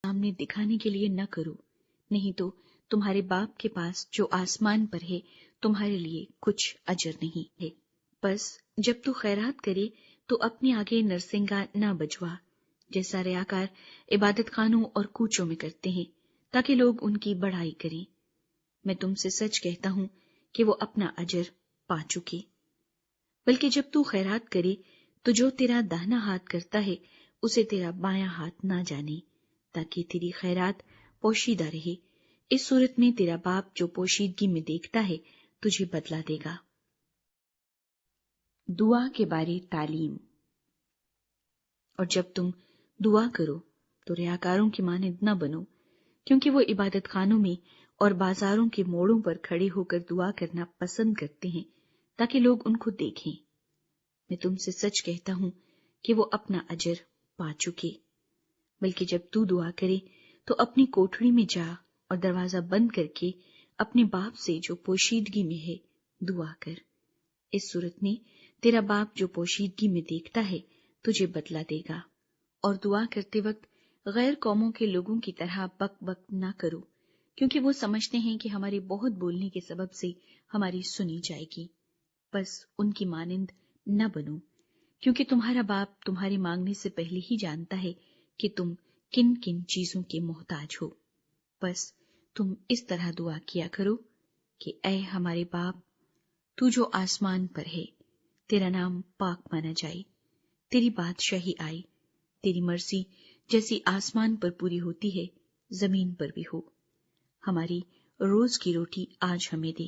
سامنے دکھانے کے لیے نہ کرو، نہیں تو تمہارے باپ کے پاس جو آسمان پر ہے تمہارے لیے کچھ اجر نہیں ہے۔ بس جب تو خیرات کرے تو اپنے آگے نرسنگا نہ بجوا، جیسا ریاکار عبادت خانوں اور کوچوں میں کرتے ہیں، تاکہ لوگ ان کی بڑائی کریں۔ میں تم سے سچ کہتا ہوں کہ وہ اپنا اجر پا چکے۔ بلکہ جب تو خیرات کرے تو جو تیرا داہنا ہاتھ کرتا ہے اسے تیرا بایاں ہاتھ نہ جانے، تاکہ تیری خیرات پوشیدہ رہے۔ اس صورت میں تیرا باپ جو پوشیدگی میں دیکھتا ہے تجھے بدلہ دے گا۔ دعا کے بارے تعلیم۔ اور جب تم دعا کرو تو ریاکاروں کی مانند نہ بنو، کیونکہ وہ عبادت خانوں میں اور بازاروں کے موڑوں پر کھڑے ہو کر دعا کرنا پسند کرتے ہیں تاکہ لوگ ان کو دیکھیں۔ میں تم سے سچ کہتا ہوں کہ وہ اپنا اجر پا چکے۔ بلکہ جب تو دعا کرے تو اپنی کوٹھڑی میں جا اور دروازہ بند کر کے اپنے باپ سے جو پوشیدگی میں ہے دعا کر۔ اس صورت میں تیرا باپ جو پوشیدگی میں دیکھتا ہے تجھے بدلہ دے گا۔ اور دعا کرتے وقت غیر قوموں کے لوگوں کی طرح بک بک نہ کرو، کیونکہ وہ سمجھتے ہیں کہ ہمارے بہت بولنے کے سبب سے ہماری سنی جائے گی۔ بس ان کی مانند نہ بنو، کیونکہ تمہارا باپ تمہارے مانگنے سے پہلے ہی جانتا ہے کہ تم کن کن چیزوں کے محتاج ہو۔ بس تم اس طرح دعا کیا کرو کہ اے ہمارے باپ، تو جو آسمان پر ہے، تیرا نام پاک مانا جائے، تیری بادشاہی آئے، تیری مرضی جیسی آسمان پر پوری ہوتی ہے زمین پر بھی ہو۔ ہماری روز کی روٹی آج ہمیں دے،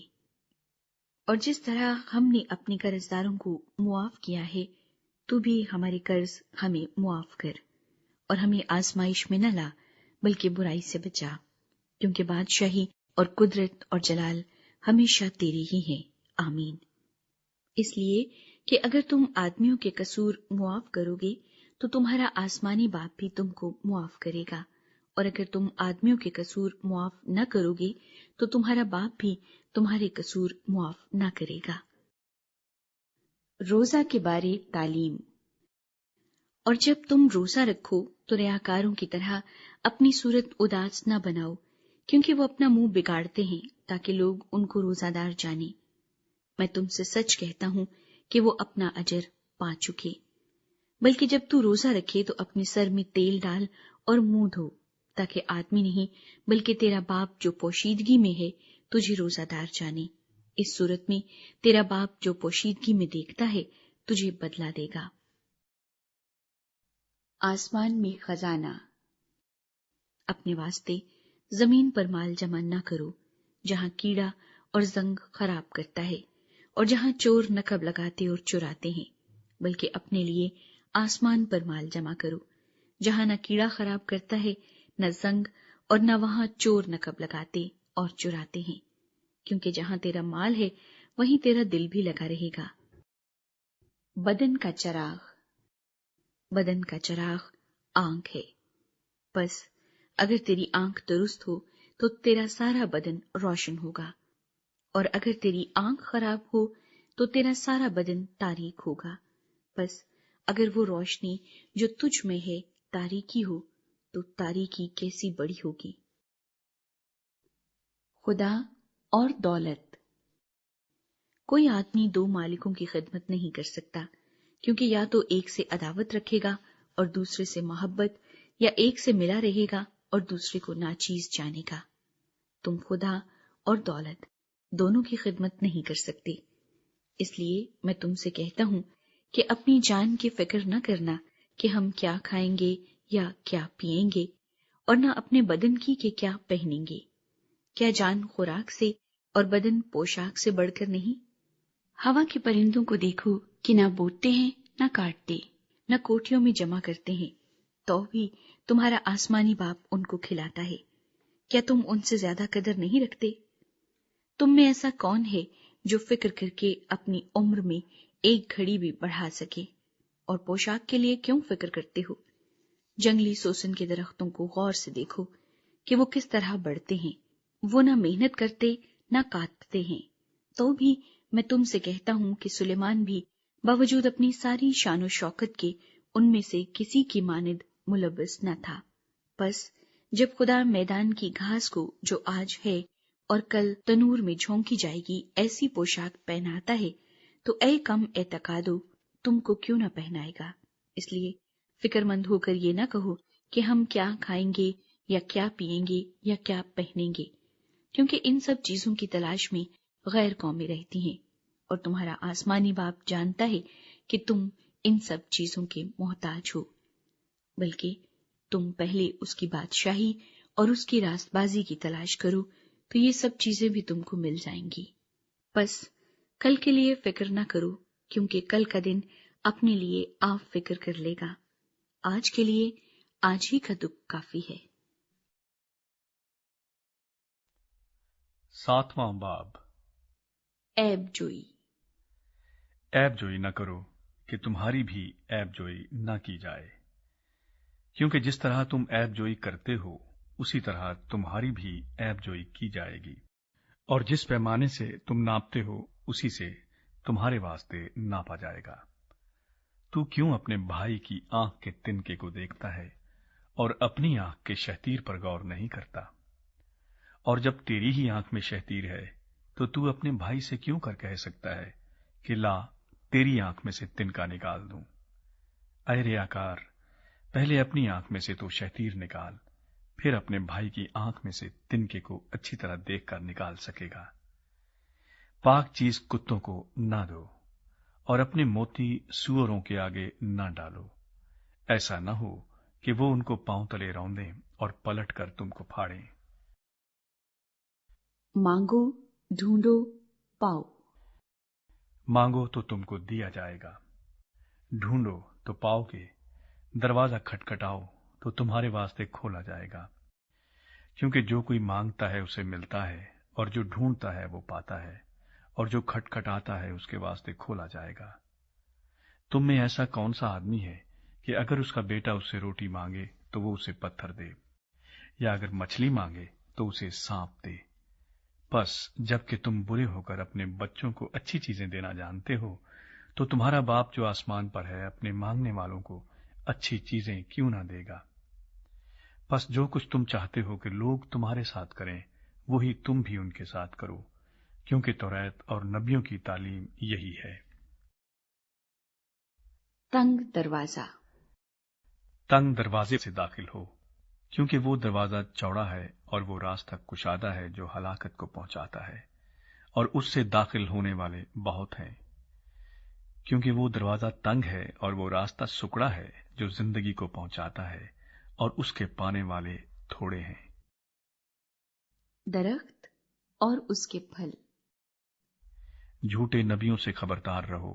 اور جس طرح ہم نے اپنے قرض داروں کو معاف کیا ہے تو بھی ہمارے قرض ہمیں معاف کر، اور ہمیں آزمائش میں نہ لا بلکہ برائی سے بچا، کیونکہ بادشاہی اور قدرت اور جلال ہمیشہ تیری ہی ہیں، آمین۔ اس لیے کہ اگر تم آدمیوں کے قصور معاف کرو گے تو تمہارا آسمانی باپ بھی تم کو معاف کرے گا، اور اگر تم آدمیوں کے قصور معاف نہ کرو گے تو تمہارا باپ بھی تمہارے قصور معاف نہ کرے گا۔ روزہ کے بارے تعلیم۔ اور جب تم روزہ رکھو تو ریاکاروں کی طرح اپنی صورت اداس نہ بناؤ، کیونکہ وہ اپنا منہ بگاڑتے ہیں تاکہ لوگ ان کو روزہ دار جانیں۔ میں تم سے سچ کہتا ہوں کہ وہ اپنا اجر پا چکے۔ بلکہ جب تو روزہ رکھے تو اپنے سر میں تیل ڈال اور منہ دھو، تاکہ آدمی نہیں بلکہ تیرا باپ جو پوشیدگی میں ہے تجھے روزہ دار جانے۔ اس صورت میں تیرا باپ جو پوشیدگی میں دیکھتا ہے تجھے بدلہ دے گا۔ آسمان میں خزانہ۔ اپنے واسطے زمین پر مال جمع نہ کرو، جہاں کیڑا اور زنگ خراب کرتا ہے اور جہاں چور نقب لگاتے اور چراتے ہیں، بلکہ اپنے لیے آسمان پر مال جمع کرو، جہاں نہ کیڑا خراب کرتا ہے، نہ زنگ، اور نہ وہاں چور نقب لگاتے اور چراتے ہیں، کیونکہ جہاں تیرا مال ہے وہیں تیرا دل بھی لگا رہے گا۔ بدن کا چراغ۔ بدن کا چراغ آنکھ ہے۔ بس اگر تیری آنکھ درست ہو تو تیرا سارا بدن روشن ہوگا، اور اگر تیری آنکھ خراب ہو تو تیرا سارا بدن تاریک ہوگا۔ بس اگر وہ روشنی جو تجھ میں ہے تاریکی ہو تو تاریکی کیسی بڑی ہوگی۔ خدا اور دولت۔ کوئی آدمی دو مالکوں کی خدمت نہیں کر سکتا، کیونکہ یا تو ایک سے عداوت رکھے گا اور دوسرے سے محبت، یا ایک سے ملا رہے گا اور دوسرے کو ناچیز جانے گا۔ تم خدا اور دولت دونوں کی خدمت نہیں کر سکتے۔ اس لیے میں تم سے کہتا ہوں کہ اپنی جان کی فکر نہ کرنا کہ ہم کیا کھائیں گے یا کیا پیئیں گے، اور نہ اپنے بدن کی کہ کیا پہنیں گے۔ کیا جان خوراک سے اور بدن پوشاک سے بڑھ کر نہیں؟ ہوا کے پرندوں کو دیکھو کہ نہ بوتے ہیں نہ کاٹتے، نہ کوٹھیوں میں جمع کرتے ہیں، تو بھی تمہارا آسمانی باپ ان کو کھلاتا ہے۔ کیا تم ان سے زیادہ قدر نہیں رکھتے؟ تم میں ایسا کون ہے جو فکر کر کے اپنی عمر میں ایک گھڑی بھی بڑھا سکے؟ اور پوشاک کے لیے کیوں فکر کرتے ہو؟ جنگلی سوسن کے درختوں کو غور سے دیکھو کہ وہ کس طرح بڑھتے ہیں، وہ نہ محنت کرتے نہ کاٹتے ہیں، تو بھی میں تم سے کہتا ہوں کہ سلیمان بھی باوجود اپنی ساری شان و شوکت کے ان میں سے کسی کی مانند ملبس نہ تھا۔ بس جب خدا میدان کی گھاس کو جو آج ہے اور کل تنور میں جھونکی جائے گی ایسی پوشاک پہناتا ہے تو اے کم اعتقادو تم کو کیوں نہ پہنائے گا؟ اس لیے فکر مند ہو کر یہ نہ کہو کہ ہم کیا کھائیں گے یا کیا پیئیں گے یا کیا پہنیں گے، کیونکہ ان سب چیزوں کی تلاش میں غیر قومیں رہتی ہیں، اور تمہارا آسمانی باپ جانتا ہے کہ تم ان سب چیزوں کے محتاج ہو۔ بلکہ تم پہلے اس کی بادشاہی اور اس کی راست بازی کی تلاش کرو تو یہ سب چیزیں بھی تم کو مل جائیں گی۔ بس کل کے لیے فکر نہ کرو، کیونکہ کل کا دن اپنے لیے آپ فکر کر لے گا۔ آج کے لیے آج ہی کا دکھ کافی ہے۔ 7واں باب۔ عیب جوئی۔ عیب جوئی نہ کرو کہ تمہاری بھی عیب جوئی نہ کی جائے، کیونکہ جس طرح تم عیب جوئی کرتے ہو اسی طرح تمہاری بھی عیب جوئی کی جائے گی، اور جس پیمانے سے تم ناپتے ہو اسی سے تمہارے واسطے ناپا جائے گا۔ تو کیوں اپنے بھائی کی آنکھ کے تنکے کو دیکھتا ہے اور اپنی آنکھ کے شہتیر پر غور نہیں کرتا؟ اور جب تیری ہی آنکھ میں شہتیر ہے تو اپنے بھائی سے کیوں کر کہہ سکتا ہے کہ لا تیری آنکھ میں سے تنکا نکال دوں؟ اے ریاکار، پہلے اپنی آنکھ میں سے تو شہتیر نکال، پھر اپنے بھائی کی آنکھ میں سے تنکے کو اچھی طرح دیکھ کر نکال سکے گا۔ پاک چیز کتوں کو نہ دو اور اپنے موتی سوروں کے آگے نہ ڈالو، ایسا نہ ہو کہ وہ ان کو پاؤں تلے روندیں اور پلٹ کر تم کو پھاڑیں۔ مانگو، ڈھونڈو، پاؤ۔ مانگو تو تم کو دیا جائے گا، ڈھونڈو تو پاؤ گے، دروازہ کھٹکھٹاؤ تو تمہارے واسطے کھولا جائے گا۔ کیونکہ جو کوئی مانگتا ہے اسے ملتا ہے، اور جو ڈھونڈتا ہے وہ پاتا ہے، اور جو کھٹکھٹاتا ہے اس کے واسطے کھولا جائے گا۔ تم میں ایسا کون سا آدمی ہے کہ اگر اس کا بیٹا اس سے روٹی مانگے تو وہ اسے پتھر دے، یا اگر مچھلی مانگے تو اسے سانپ دے؟ پس جب کہ تم برے ہو کر اپنے بچوں کو اچھی چیزیں دینا جانتے ہو تو تمہارا باپ جو آسمان پر ہے اپنے مانگنے والوں کو اچھی چیزیں کیوں نہ دے گا؟ پس جو کچھ تم چاہتے ہو کہ لوگ تمہارے ساتھ کریں وہی تم بھی ان کے ساتھ کرو، کیونکہ توریت اور نبیوں کی تعلیم یہی ہے۔ تنگ دروازہ۔ تنگ دروازے سے داخل ہو، کیونکہ وہ دروازہ چوڑا ہے اور وہ راستہ کشادہ ہے جو ہلاکت کو پہنچاتا ہے، اور اس سے داخل ہونے والے بہت ہیں۔ کیونکہ وہ دروازہ تنگ ہے اور وہ راستہ سکڑا ہے جو زندگی کو پہنچاتا ہے، اور اس کے پانے والے تھوڑے ہیں۔ درخت اور اس کے پھل۔ جھوٹے نبیوں سے خبردار رہو،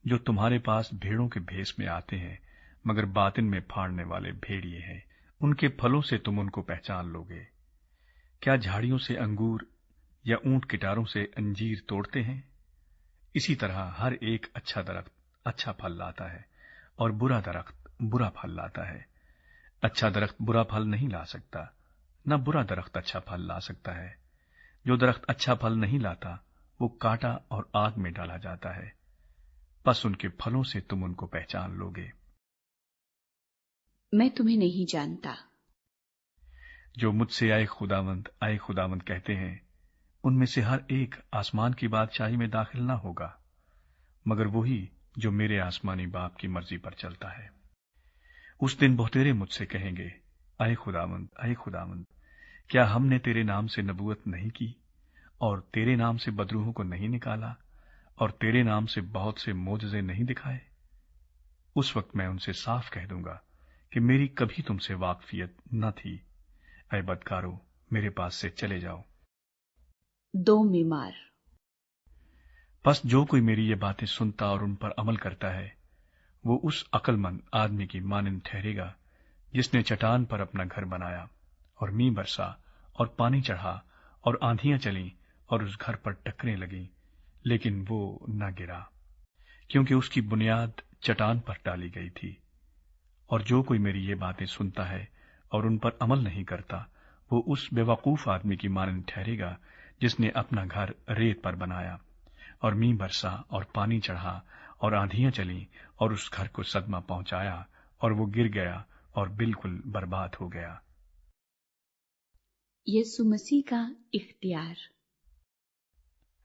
جو تمہارے پاس بھیڑوں کے بھیس میں آتے ہیں مگر باطن میں پھاڑنے والے بھیڑیے ہیں۔ ان کے پھلوں سے تم ان کو پہچان لو گے۔ کیا جھاڑیوں سے انگور یا اونٹ کٹاروں سے انجیر توڑتے ہیں؟ اسی طرح ہر ایک اچھا درخت اچھا پھل لاتا ہے، اور برا درخت برا پھل لاتا ہے۔ اچھا درخت برا پھل نہیں لا سکتا، نہ برا درخت اچھا پھل لا سکتا ہے۔ جو درخت اچھا پھل نہیں لاتا وہ کاٹا اور آگ میں ڈالا جاتا ہے۔ پس ان کے پھلوں سے تم ان کو پہچان لو گے۔ میں تمہیں نہیں جانتا۔ جو مجھ سے اے خداوند کہتے ہیں ان میں سے ہر ایک آسمان کی بادشاہی میں داخل نہ ہوگا، مگر وہی جو میرے آسمانی باپ کی مرضی پر چلتا ہے۔ اس دن بہتیرے مجھ سے کہیں گے، اے خداوند، کیا ہم نے تیرے نام سے نبوت نہیں کی، اور تیرے نام سے بدروحوں کو نہیں نکالا، اور تیرے نام سے بہت سے معجزے نہیں دکھائے؟ اس وقت میں ان سے صاف کہہ دوں گا کہ میری کبھی تم سے واقفیت نہ تھی۔ اے بدکارو، میرے پاس سے چلے جاؤ۔ دو بیمار۔ پس جو کوئی میری یہ باتیں سنتا اور ان پر عمل کرتا ہے وہ اس عقل مند آدمی کی مانند ٹھہرے گا جس نے چٹان پر اپنا گھر بنایا، اور مینہ برسا اور پانی چڑھا اور آندھیاں چلیں اور اس گھر پر ٹکریں لگیں، لیکن وہ نہ گرا، کیونکہ اس کی بنیاد چٹان پر ڈالی گئی تھی۔ اور جو کوئی میری یہ باتیں سنتا ہے اور ان پر عمل نہیں کرتا وہ اس بے وقوف آدمی کی مانند ٹھہرے گا جس نے اپنا گھر ریت پر بنایا، اور مینہ برسا اور پانی چڑھا اور آندھیاں چلیں اور اس گھر کو صدمہ پہنچایا، اور وہ گر گیا اور بالکل برباد ہو گیا۔ یسوع مسیح کا اختیار۔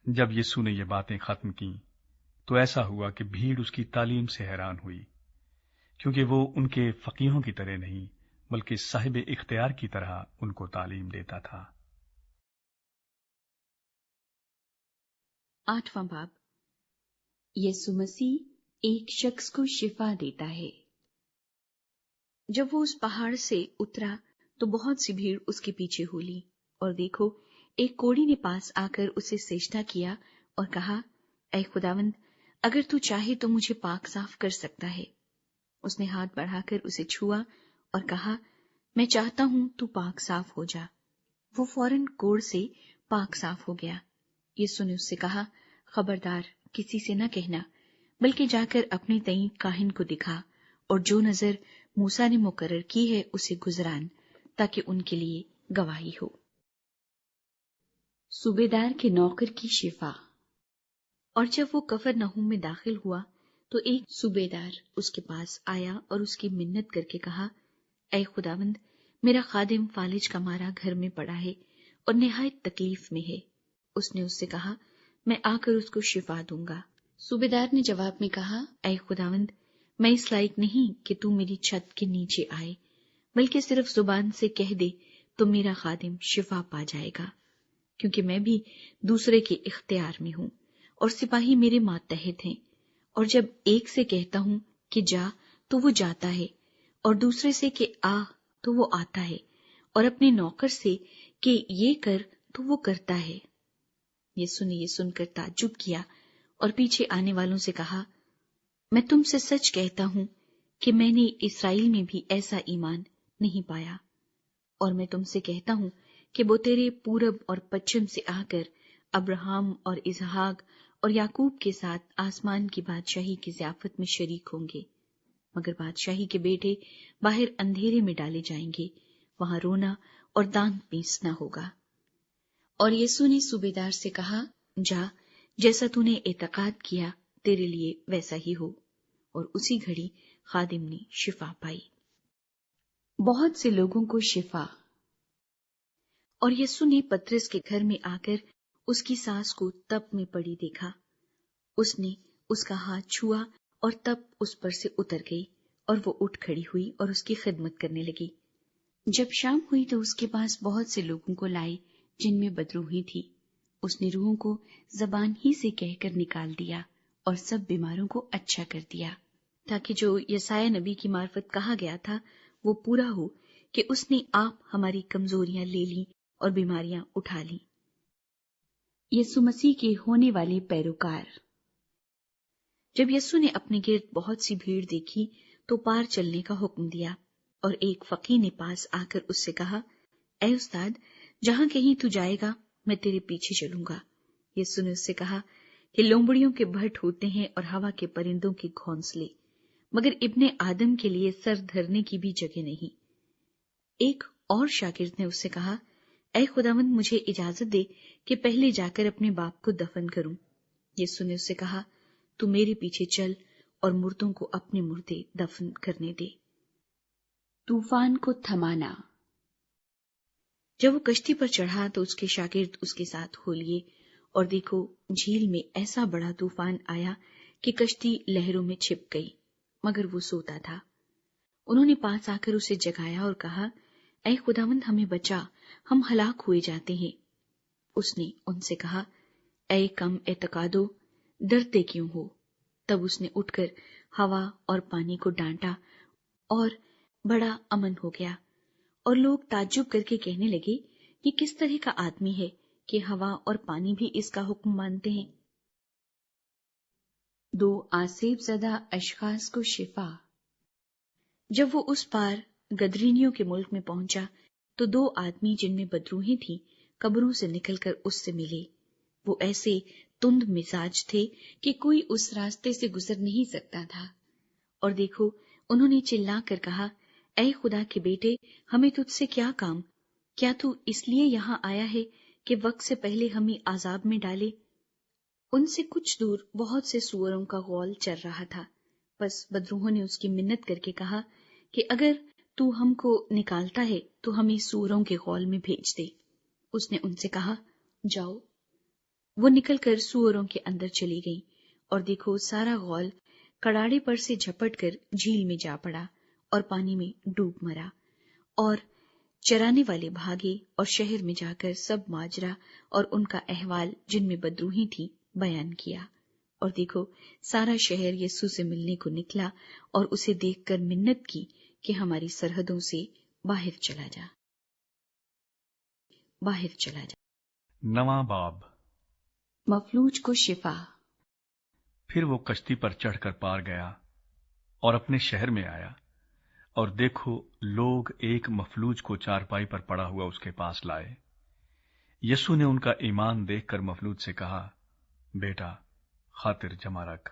جب یسوع نے یہ باتیں ختم کی تو ایسا ہوا کہ بھیڑ اس کی تعلیم سے حیران ہوئی، کیونکہ وہ ان کے فقیہوں کی طرح نہیں بلکہ صاحب اختیار کی طرح ان کو تعلیم دیتا تھا۔ 8واں باب، یسوع مسیح ایک شخص کو شفا دیتا ہے۔ جب وہ اس پہاڑ سے اترا تو بہت سی بھیڑ اس کے پیچھے ہو لی، اور دیکھو ایک کوڑی نے پاس آ کر اسے سجدہ کیا اور کہا، اے خداوند، اگر تو چاہے تو مجھے پاک صاف کر سکتا ہے۔ اس نے ہاتھ بڑھا کر اسے چھوا اور کہا، میں چاہتا ہوں تو پاک صاف ہو جا۔ وہ فوراً کوڑ سے پاک صاف ہو گیا۔ یسوع نے اس سے کہا، خبردار، کسی سے نہ کہنا، بلکہ جا کر اپنے تئیں کاہن کو دکھا، اور جو نظر موسیٰ نے مقرر کی ہے اسے گزران، تاکہ ان کے لیے گواہی ہو۔ صوبیدار کے نوکر کی شفا۔ اور جب وہ کفرنہوم میں داخل ہوا تو ایک صوبیدار اس کے پاس آیا اور اس کی منت کر کے کہا، اے خداوند، میرا خادم فالج کا مارا گھر میں پڑا ہے اور نہایت تکلیف میں ہے۔ اس نے اس سے کہا، میں آ کر اس کو شفا دوں گا۔ صوبیدار نے جواب میں کہا، اے خداوند، میں اس لائق نہیں کہ تو میری چھت کے نیچے آئے، بلکہ صرف زبان سے کہہ دے تو میرا خادم شفا پا جائے گا، کیونکہ میں بھی دوسرے کے اختیار میں ہوں اور سپاہی میرے ماتحت ہیں، اور جب ایک سے کہتا ہوں کہ جا تو وہ جاتا ہے، اور دوسرے سے کہ آ تو وہ آتا ہے، اور اپنے نوکر سے کہ یہ کر تو وہ کرتا ہے۔ یسوع نے یہ سن کر تعجب کیا اور پیچھے آنے والوں سے کہا، میں تم سے سچ کہتا ہوں کہ میں نے اسرائیل میں بھی ایسا ایمان نہیں پایا۔ اور میں تم سے کہتا ہوں کہ وہ تیرے پورب اور پچھم سے آ کر ابراہم اور اسحاق اور یعقوب کے ساتھ آسمان کی بادشاہی کی ضیافت میں شریک ہوں گے، مگر بادشاہی کے بیٹے باہر اندھیرے میں ڈالے جائیں گے، وہاں رونا اور دانت پیسنا ہوگا۔ اور یسوع نے صوبیدار سے کہا، جا، جیسا تو نے اعتقاد کیا تیرے لیے ویسا ہی ہو، اور اسی گھڑی خادم نے شفا پائی۔ بہت سے لوگوں کو شفا۔ اور یسوع نے پترس کے گھر میں آ کر اس کی ساس کو تپ میں پڑی دیکھا۔ اس نے اس کا ہاتھ چھوا اور تپ اس پر سے اتر گئی، اور وہ اٹھ کھڑی ہوئی اور اس کی خدمت کرنے لگی۔ جب شام ہوئی تو اس کے پاس بہت سے لوگوں کو لائے جن میں بدروحی تھی۔ اس نے روحوں کو زبان ہی سے کہہ کر نکال دیا اور سب بیماروں کو اچھا کر دیا، تاکہ جو یسایہ نبی کی معرفت کہا گیا تھا وہ پورا ہو کہ اس نے آپ ہماری کمزوریاں لے لیں اور بیماریاں اٹھا لیں۔ یسوع مسیح کے ہونے والے پیروکار۔ جب یسوع نے اپنے گرد بہت سی بھیڑ دیکھی تو پار چلنے کا حکم دیا، اور ایک فقیہ نے پاس آ کر اس سے کہا، اے استاد، جہاں کہیں تو جائے گا میں تیرے پیچھے چلوں گا۔ یسوع نے اس سے کہا کہ لومڑیوں کے بھٹ ہوتے ہیں اور ہوا کے پرندوں کے گھونسلے، مگر ابن آدم کے لیے سر دھرنے کی بھی جگہ نہیں۔ ایک اور شاگرد نے اس سے کہا، اے خداوند، مجھے اجازت دے کہ پہلے جا کر اپنے باپ کو دفن کروں۔ یسوع نے اس سے کہا، تو میرے پیچھے چل اور مردوں کو اپنے مردے دفن کرنے دے۔ طوفان کو تھمانا۔ جب وہ کشتی پر چڑھا تو اس کے شاگرد اس کے ساتھ ہو لیے، اور دیکھو جھیل میں ایسا بڑا طوفان آیا کہ کشتی لہروں میں چھپ گئی، مگر وہ سوتا تھا۔ انہوں نے پاس آ کر اسے جگایا اور کہا، اے خداوند، ہمیں بچا، ہم ہلاک ہوئے جاتے ہیں۔ اس نے ان سے کہا، اے کم اعتقادو، ڈرتے کیوں ہو؟ تب اس نے اٹھ کر ہوا اور پانی کو ڈانٹا اور بڑا امن ہو گیا، اور لوگ تعجب کر کے کہنے لگے، یہ کس طرح کا آدمی ہے کہ ہوا اور پانی بھی اس کا حکم مانتے ہیں۔ 2 آسیب زدہ اشخاص کو شفا۔ جب وہ اس پار گدرینیوں کے ملک میں پہنچا تو 2 آدمی جن میں بدروحی تھی قبروں سے نکل کر اس سے ملے۔ وہ ایسے تند مزاج تھے کہ کوئی اس راستے سے گزر نہیں سکتا تھا، اور دیکھو انہوں نے چلا کر کہا، اے خدا کے بیٹے، ہمیں تجھ سے کیا کام؟ کیا تو اس لیے یہاں آیا ہے کہ وقت سے پہلے ہمیں عذاب میں ڈالے؟ ان سے کچھ دور بہت سے سوروں کا غول چل رہا تھا، بس بدروحوں نے اس کی منت کر کے کہا کہ اگر تو ہم کو نکالتا ہے تو ہمیں سوروں کے غول میں بھیج دے۔ اس نے ان سے کہا، جاؤ۔ وہ نکل کر سوروں کے اندر چلی گئی، اور دیکھو سارا غول کڑاڑے پر سے جھپٹ کر جھیل میں جا پڑا اور پانی میں ڈوب مرا، اور چرانے والے بھاگے اور شہر میں جا کر سب ماجرا اور ان کا احوال جن میں بدروہی تھی بیان کیا۔ اور دیکھو سارا شہر یسوع سے ملنے کو نکلا اور اسے دیکھ کر منت کی کہ ہماری سرحدوں سے باہر چلا جا، باہر چلا جا۔ نواں باب۔ مفلوج کو شفا۔ پھر وہ کشتی پر چڑھ کر پار گیا اور اپنے شہر میں آیا، اور دیکھو لوگ ایک مفلوج کو چارپائی پر پڑا ہوا اس کے پاس لائے۔ یسوع نے ان کا ایمان دیکھ کر مفلوج سے کہا، بیٹا خاطر جمع رکھ،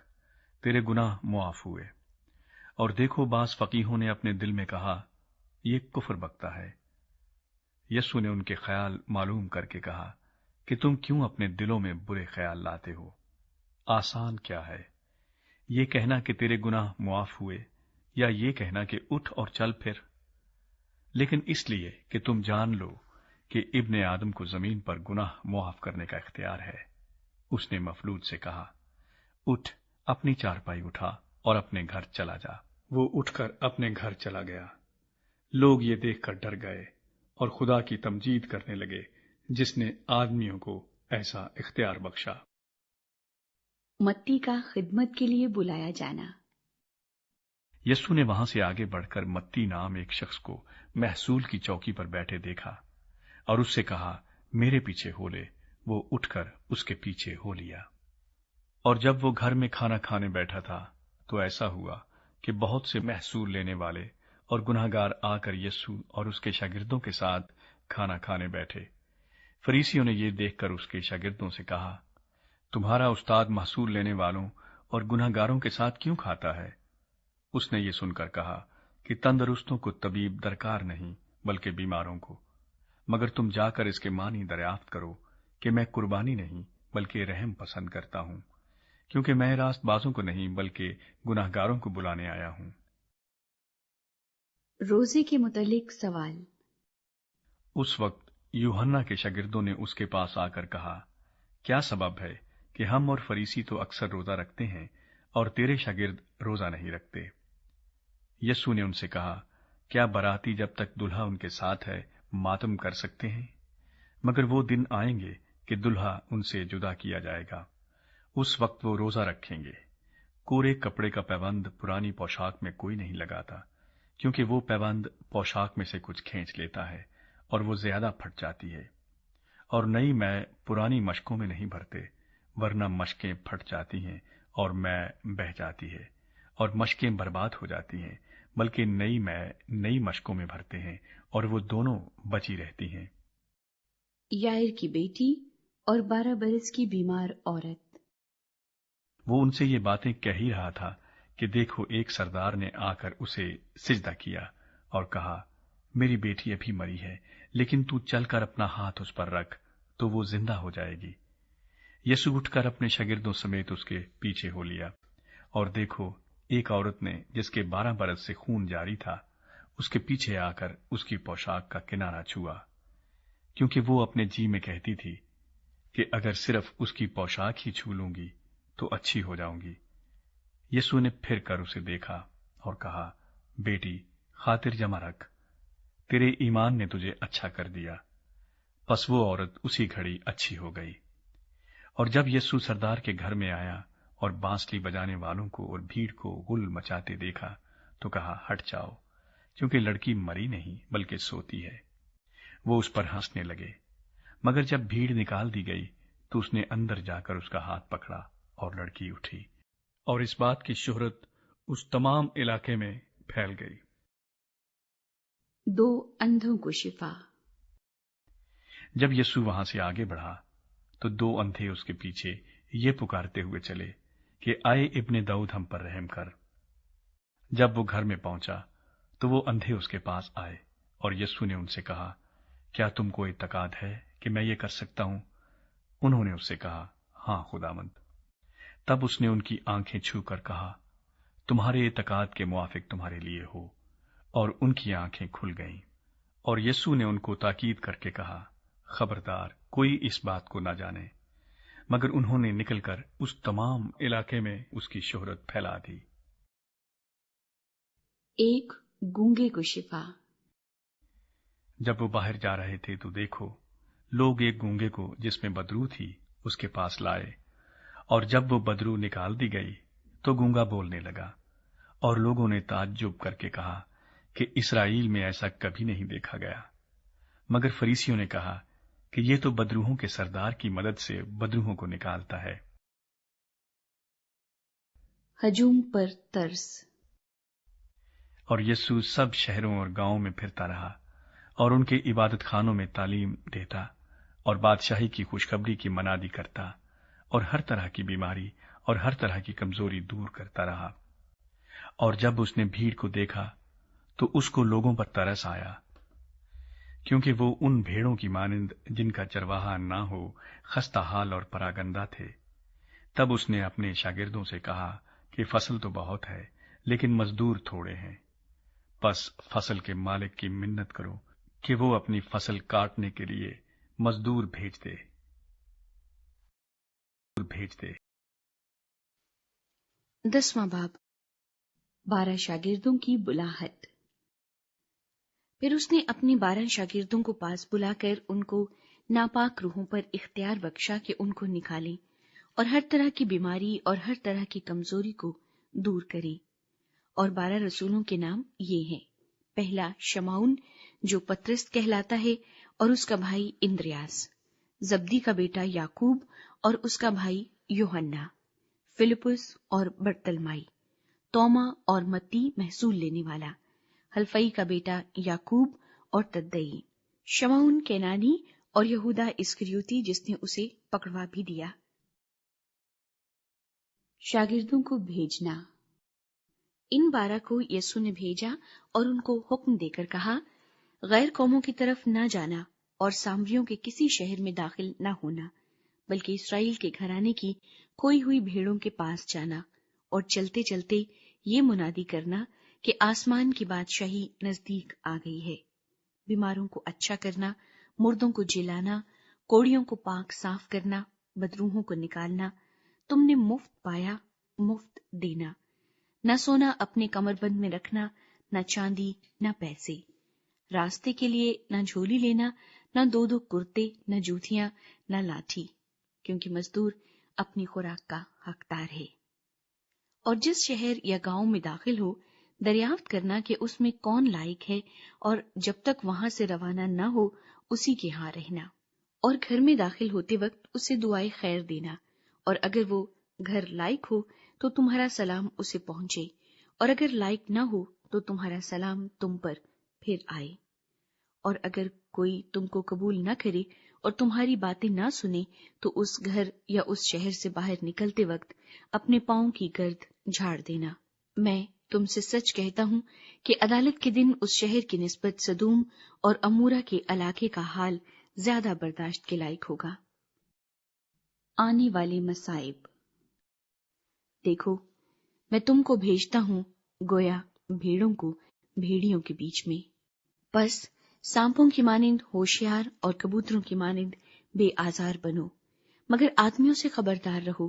تیرے گناہ معاف ہوئے۔ اور دیکھو بعض فقیہوں نے اپنے دل میں کہا، یہ کفر بکتا ہے۔ یسوع نے ان کے خیال معلوم کر کے کہا کہ تم کیوں اپنے دلوں میں برے خیال لاتے ہو؟ آسان کیا ہے، یہ کہنا کہ تیرے گناہ معاف ہوئے، یا یہ کہنا کہ اٹھ اور چل پھر؟ لیکن اس لیے کہ تم جان لو کہ ابن آدم کو زمین پر گناہ معاف کرنے کا اختیار ہے۔ اس نے مفلوج سے کہا، اٹھ، اپنی چارپائی اٹھا اور اپنے گھر چلا جا۔ وہ اٹھ کر اپنے گھر چلا گیا۔ لوگ یہ دیکھ کر ڈر گئے اور خدا کی تمجید کرنے لگے جس نے آدمیوں کو ایسا اختیار بخشا۔ متی کا خدمت کے لیے بلایا جانا۔ یسوع نے وہاں سے آگے بڑھ کر متی نام ایک شخص کو محصول کی چوکی پر بیٹھے دیکھا اور اس سے کہا، میرے پیچھے ہو لے۔ وہ اٹھ کر اس کے پیچھے ہو لیا۔ اور جب وہ گھر میں کھانا کھانے بیٹھا تھا تو ایسا ہوا کہ بہت سے محصول لینے والے اور گناہگار آ کر یسوع اور اس کے شاگردوں کے ساتھ کھانا کھانے بیٹھے۔ فریسیوں نے یہ دیکھ کر اس کے شاگردوں سے کہا، تمہارا استاد محصول لینے والوں اور گناہگاروں کے ساتھ کیوں کھاتا ہے؟ اس نے یہ سن کر کہا کہ تندرستوں کو طبیب درکار نہیں بلکہ بیماروں کو، مگر تم جا کر اس کے معنی دریافت کرو کہ میں قربانی نہیں بلکہ رحم پسند کرتا ہوں، کیونکہ میں راست بازوں کو نہیں بلکہ گناہگاروں کو بلانے آیا ہوں۔ روزے کے متعلق سوال۔ اس وقت یوحنا کے شاگردوں نے اس کے پاس آ کر کہا، کیا سبب ہے کہ ہم اور فریسی تو اکثر روزہ رکھتے ہیں اور تیرے شاگرد روزہ نہیں رکھتے؟ یسوع نے ان سے کہا، کیا باراتی جب تک دلہا ان کے ساتھ ہے ماتم کر سکتے ہیں؟ مگر وہ دن آئیں گے کہ دلہا ان سے جدا کیا جائے گا، اس وقت وہ روزہ رکھیں گے۔ کورے کپڑے کا پیوند پرانی پوشاک میں کوئی نہیں لگاتا، کیونکہ وہ پیوند پوشاک میں سے کچھ کھینچ لیتا ہے اور وہ زیادہ پھٹ جاتی ہے۔ اور نئی میں پرانی مشکوں میں نہیں بھرتے، ورنہ مشکیں پھٹ جاتی ہیں اور میں بہہ جاتی ہے اور مشکیں برباد ہو جاتی ہیں، بلکہ نئی میں نئی مشکوں میں بھرتے ہیں اور وہ دونوں بچی رہتی ہیں۔ یائر کی بیٹی اور 12 برس کی بیمار عورت۔ وہ ان سے یہ باتیں کہہ ہی رہا تھا کہ دیکھو ایک سردار نے آ کر اسے سجدہ کیا اور کہا، میری بیٹی ابھی مری ہے، لیکن تو چل کر اپنا ہاتھ اس پر رکھ تو وہ زندہ ہو جائے گی۔ یسوع اٹھ کر اپنے شاگردوں سمیت اس کے پیچھے ہو لیا، اور دیکھو ایک عورت نے جس کے 12 برس سے خون جاری تھا اس کے پیچھے آ کر اس کی پوشاک کا کنارہ چھوا، کیونکہ وہ اپنے جی میں کہتی تھی کہ اگر صرف اس کی پوشاک ہی چھو لوں گی تو اچھی ہو جاؤں گی۔ یسوع نے پھر کر اسے دیکھا اور کہا، بیٹی خاطر جمع رکھ، تیرے ایمان نے تجھے اچھا کر دیا۔ پس وہ عورت اسی گھڑی اچھی ہو گئی۔ اور جب یسوع سردار کے گھر میں آیا اور بانسری بجانے والوں کو اور بھیڑ کو غل مچاتے دیکھا تو کہا، ہٹ جاؤ، کیونکہ لڑکی مری نہیں بلکہ سوتی ہے۔ وہ اس پر ہنسنے لگے، مگر جب بھیڑ نکال دی گئی تو اس نے اندر جا کر اس کا ہاتھ پکڑا اور لڑکی اٹھی، اور اس بات کی شہرت اس تمام علاقے میں پھیل گئی۔ 2 اندھوں کو شفا۔ جب یسوع وہاں سے آگے بڑھا تو 2 اندھے اس کے پیچھے یہ پکارتے ہوئے چلے کہ آئے ابن داؤد ہم پر رحم کر۔ جب وہ گھر میں پہنچا تو وہ اندھے اس کے پاس آئے، اور یسوع نے ان سے کہا، کیا تم کو اعتقاد ہے کہ میں یہ کر سکتا ہوں؟ انہوں نے اس سے کہا، ہاں خداوند۔ تب اس نے ان کی آنکھیں چھو کر کہا، تمہارے اعتقاد کے موافق تمہارے لیے ہو، اور ان کی آنکھیں کھل گئیں۔ اور یسوع نے ان کو تاکید کر کے کہا، خبردار کوئی اس بات کو نہ جانے، مگر انہوں نے نکل کر اس تمام علاقے میں اس کی شہرت پھیلا دی۔ ایک گونگے کو شفا۔ جب وہ باہر جا رہے تھے تو دیکھو، لوگ ایک گونگے کو جس میں بدرو تھی اس کے پاس لائے، اور جب وہ بدرو نکال دی گئی تو گونگا بولنے لگا، اور لوگوں نے تعجب کر کے کہا کہ اسرائیل میں ایسا کبھی نہیں دیکھا گیا۔ مگر فریسیوں نے کہا کہ یہ تو بدروہوں کے سردار کی مدد سے بدروہوں کو نکالتا ہے۔ ہجوم پر ترس۔ اور یسوع سب شہروں اور گاؤں میں پھرتا رہا اور ان کے عبادت خانوں میں تعلیم دیتا اور بادشاہی کی خوشخبری کی منادی کرتا اور ہر طرح کی بیماری اور ہر طرح کی کمزوری دور کرتا رہا۔ اور جب اس نے بھیڑ کو دیکھا تو اس کو لوگوں پر ترس آیا، کیونکہ وہ ان بھیڑوں کی مانند جن کا چرواہا نہ ہو خستہ حال اور پراگندہ تھے۔ تب اس نے اپنے شاگردوں سے کہا کہ فصل تو بہت ہے لیکن مزدور تھوڑے ہیں، پس فصل کے مالک کی منت کرو کہ وہ اپنی فصل کاٹنے کے لیے مزدور بھیج دے۔ 10واں باب، 12 شاگردوں کی بلاہٹ۔ پھر اس نے اپنے 12 شاگردوں کو پاس بلا کر ان کو ناپاک روحوں پر اختیار بخشا کہ ان کو نکالیں اور ہر طرح کی بیماری اور ہر طرح کی کمزوری کو دور کریں۔ اور 12 رسولوں کے نام یہ ہیں: پہلا شمعون جو پترس کہلاتا ہے اور اس کا بھائی اندریاس، زبدی کا بیٹا یعقوب اور اس کا بھائی یوحنا، فلپس اور برتلمائی، توما اور متی محصول لینے والا، حلفئی کا بیٹا یعقوب اور تدئی، شمعون کینانی اور یہودا اسکریوتی جس نے اسے پکڑوا بھی دیا۔ شاگردوں کو بھیجنا۔ ان 12 کو یسوع نے بھیجا اور ان کو حکم دے کر کہا، غیر قوموں کی طرف نہ جانا اور سامریوں کے کسی شہر میں داخل نہ ہونا، بلکہ اسرائیل کے گھرانے کی کھوئی ہوئی بھیڑوں کے پاس جانا اور چلتے چلتے یہ منادی کرنا کہ آسمان کی بادشاہی نزدیک آ گئی ہے۔ بیماروں کو اچھا کرنا، مردوں کو جلانا، کوڑیوں کو پاک صاف کرنا، بدروحوں کو نکالنا، تم نے مفت پایا، مفت دینا۔ نہ سونا اپنے کمر بند میں رکھنا، نہ چاندی، نہ پیسے، راستے کے لیے نہ جھولی لینا، نہ 2 کرتے، نہ جوتیاں، نہ لاٹھی، کیونکہ مزدور اپنی خوراک کا حقدار ہے۔ اور جس شہر یا گاؤں میں داخل ہو، دریافت کرنا کہ اس میں کون لائق ہے، اور جب تک وہاں سے روانہ نہ ہو اسی کے ہاں رہنا، اور گھر میں داخل ہوتے وقت اسے دعائے خیر دینا، اور اگر وہ گھر لائق ہو تو تمہارا سلام اسے پہنچے، اور اگر لائق نہ ہو تو تمہارا سلام تم پر پھر آئے۔ اور اگر کوئی تم کو قبول نہ کرے اور تمہاری باتیں نہ سنے تو اس گھر یا اس شہر سے باہر نکلتے وقت اپنے پاؤں کی گرد جھاڑ دینا۔ میں تم سے سچ کہتا ہوں کہ عدالت کے دن اس شہر کی نسبت سدوم اور عمورہ کے علاقے کا حال زیادہ برداشت کے لائق ہوگا۔ آنے والے مصائب۔ دیکھو، میں تم کو بھیجتا ہوں گویا بھیڑوں کو بھیڑیوں کے بیچ میں۔ پس سانپوں کی مانند ہوشیار اور کبوتروں کی مانند بے آزار بنو، مگر آدمیوں سے خبردار رہو،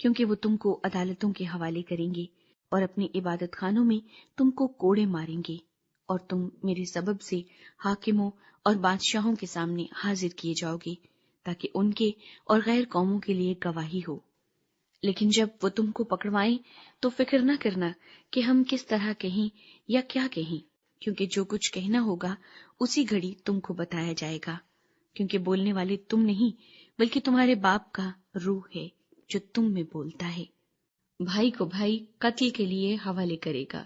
کیونکہ وہ تم کو عدالتوں کے حوالے کریں گے اور اپنے عبادت خانوں میں تم کو کوڑے ماریں گے، اور تم میرے سبب سے حاکموں اور بادشاہوں کے سامنے حاضر کیے جاؤ گے، تاکہ ان کے اور غیر قوموں کے لیے گواہی ہو۔ لیکن جب وہ تم کو پکڑوائیں تو فکر نہ کرنا کہ ہم کس طرح کہیں یا کیا کہیں، کیونکہ جو کچھ کہنا ہوگا اسی گھڑی تم کو بتایا جائے گا، کیونکہ بولنے والے تم نہیں بلکہ تمہارے باپ کا روح ہے جو تم میں بولتا ہے۔ بھائی کو بھائی قتل کے لیے حوالے کرے گا،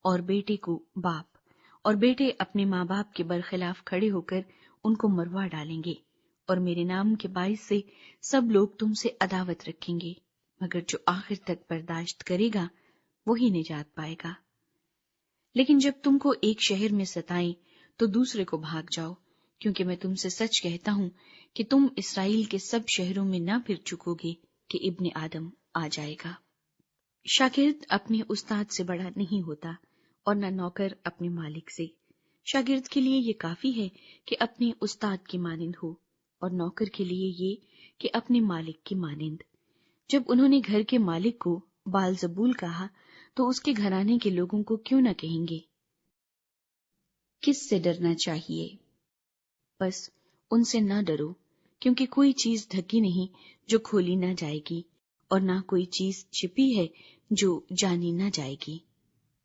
اور بیٹے کو باپ، اور بیٹے اپنے ماں باپ کے برخلاف کھڑے ہو کر ان کو مروا ڈالیں گے، اور میرے نام کے باعث سے سب لوگ تم سے عداوت رکھیں گے، مگر جو آخر تک برداشت کرے گا وہی نجات پائے گا۔ لیکن جب تم کو ایک شہر میں ستائیں تو دوسرے کو بھاگ جاؤ، کیونکہ میں تم سے سچ کہتا ہوں کہ تم اسرائیل کے سب شہروں میں نہ پھر چکو گے کہ ابن آدم آ جائے گا۔ شاگرد اپنے استاد سے بڑا نہیں ہوتا، اور نہ نوکر اپنے مالک سے۔ شاگرد کے لیے یہ کافی ہے کہ اپنے استاد کی مانند ہو، اور نوکر کے لیے یہ کہ اپنے مالک کی مانند۔ جب انہوں نے گھر کے مالک کو بالزبول کہا تو اس کے گھرانے کے لوگوں کو کیوں نہ کہیں گے؟ کس سے ڈرنا چاہیے؟ بس ان سے نہ ڈرو، کیونکہ کوئی چیز ڈھکی نہیں جو کھولی نہ جائے گی، اور نہ کوئی چیز چھپی ہے جو جانی نہ جائے گی۔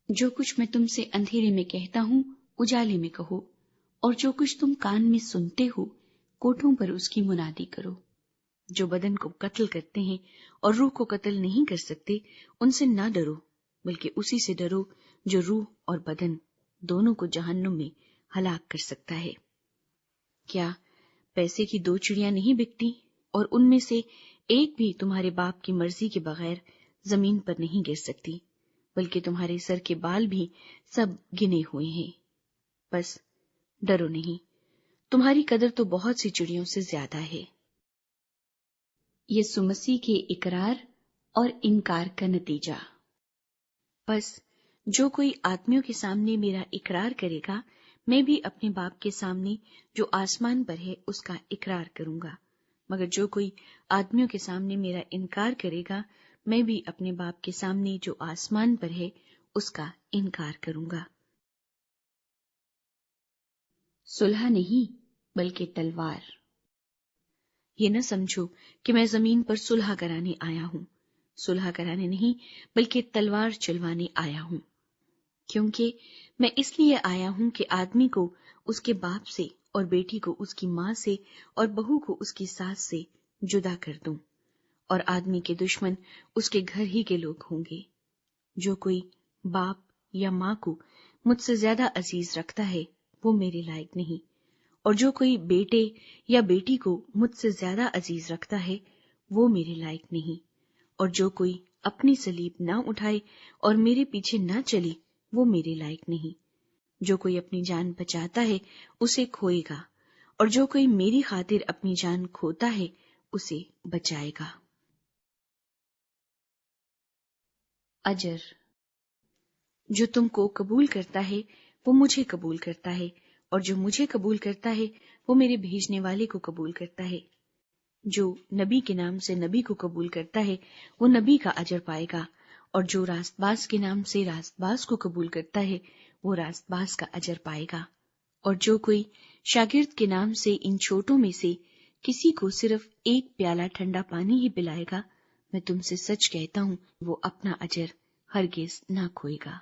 جو کچھ میں تم سے اندھیرے میں کہتا ہوں اجالے میں کہو، اور جو کچھ تم کان میں سنتے ہو کوٹھوں پر اس کی منادی کرو۔ جو بدن کو قتل کرتے ہیں اور روح کو قتل نہیں کر سکتے، ان سے نہ ڈرو، بلکہ اسی سے ڈرو جو روح اور بدن دونوں کو جہنم میں ہلاک کر سکتا ہے۔ کیا پیسے کی 2 چڑیاں نہیں بکتی، اور ان میں سے ایک بھی تمہارے باپ کی مرضی کے بغیر زمین پر نہیں گر سکتی، بلکہ تمہارے سر کے بال بھی سب گنے ہوئے ہیں؟ بس ڈرو نہیں، تمہاری قدر تو بہت سی چڑیوں سے زیادہ ہے۔ یسوع مسیح کے اقرار اور انکار کا نتیجہ۔ بس جو کوئی آدمیوں کے سامنے میرا اقرار کرے گا، میں بھی اپنے باپ کے سامنے جو آسمان پر ہے اس کا اقرار کروں گا، مگر جو کوئی آدمیوں کے سامنے میرا انکار کرے گا، میں بھی اپنے باپ کے سامنے جو آسمان پر ہے اس کا انکار کروں گا۔ صلح نہیں بلکہ تلوار۔ یہ نہ سمجھو کہ میں زمین پر صلح کرانے آیا ہوں، صلح کرانے نہیں بلکہ تلوار چلوانے آیا ہوں، کیونکہ میں اس لیے آیا ہوں کہ آدمی کو اس کے باپ سے، اور بیٹی کو اس کی ماں سے، اور بہو کو اس کی ساس سے جدا کر دوں، اور آدمی کے دشمن اس کے گھر ہی کے لوگ ہوں گے۔ جو کوئی باپ یا ماں کو مجھ سے زیادہ عزیز رکھتا ہے وہ میرے لائق نہیں، اور جو کوئی بیٹے یا بیٹی کو مجھ سے زیادہ عزیز رکھتا ہے وہ میرے لائق نہیں، اور جو کوئی اپنی صلیب نہ اٹھائے اور میرے پیچھے نہ چلے وہ میرے لائق نہیں۔ جو کوئی اپنی جان بچاتا ہے اسے کھوئے گا، اور جو کوئی میری خاطر اپنی جان کھوتا ہے اسے بچائے گا۔ اجر۔ جو تم کو قبول کرتا ہے وہ مجھے قبول کرتا ہے، اور جو مجھے قبول کرتا ہے وہ میرے بھیجنے والے کو قبول کرتا ہے۔ جو نبی کے نام سے نبی کو قبول کرتا ہے وہ نبی کا اجر پائے گا، اور جو راست باز کے نام سے راست باز کو قبول کرتا ہے وہ راست باز کا اجر پائے گا۔ اور جو کوئی شاگرد کے نام سے ان چھوٹوں میں سے کسی کو صرف 1 پیالہ ٹھنڈا پانی ہی پلائے گا، میں تم سے سچ کہتا ہوں وہ اپنا اجر ہرگز نہ کھوئے گا۔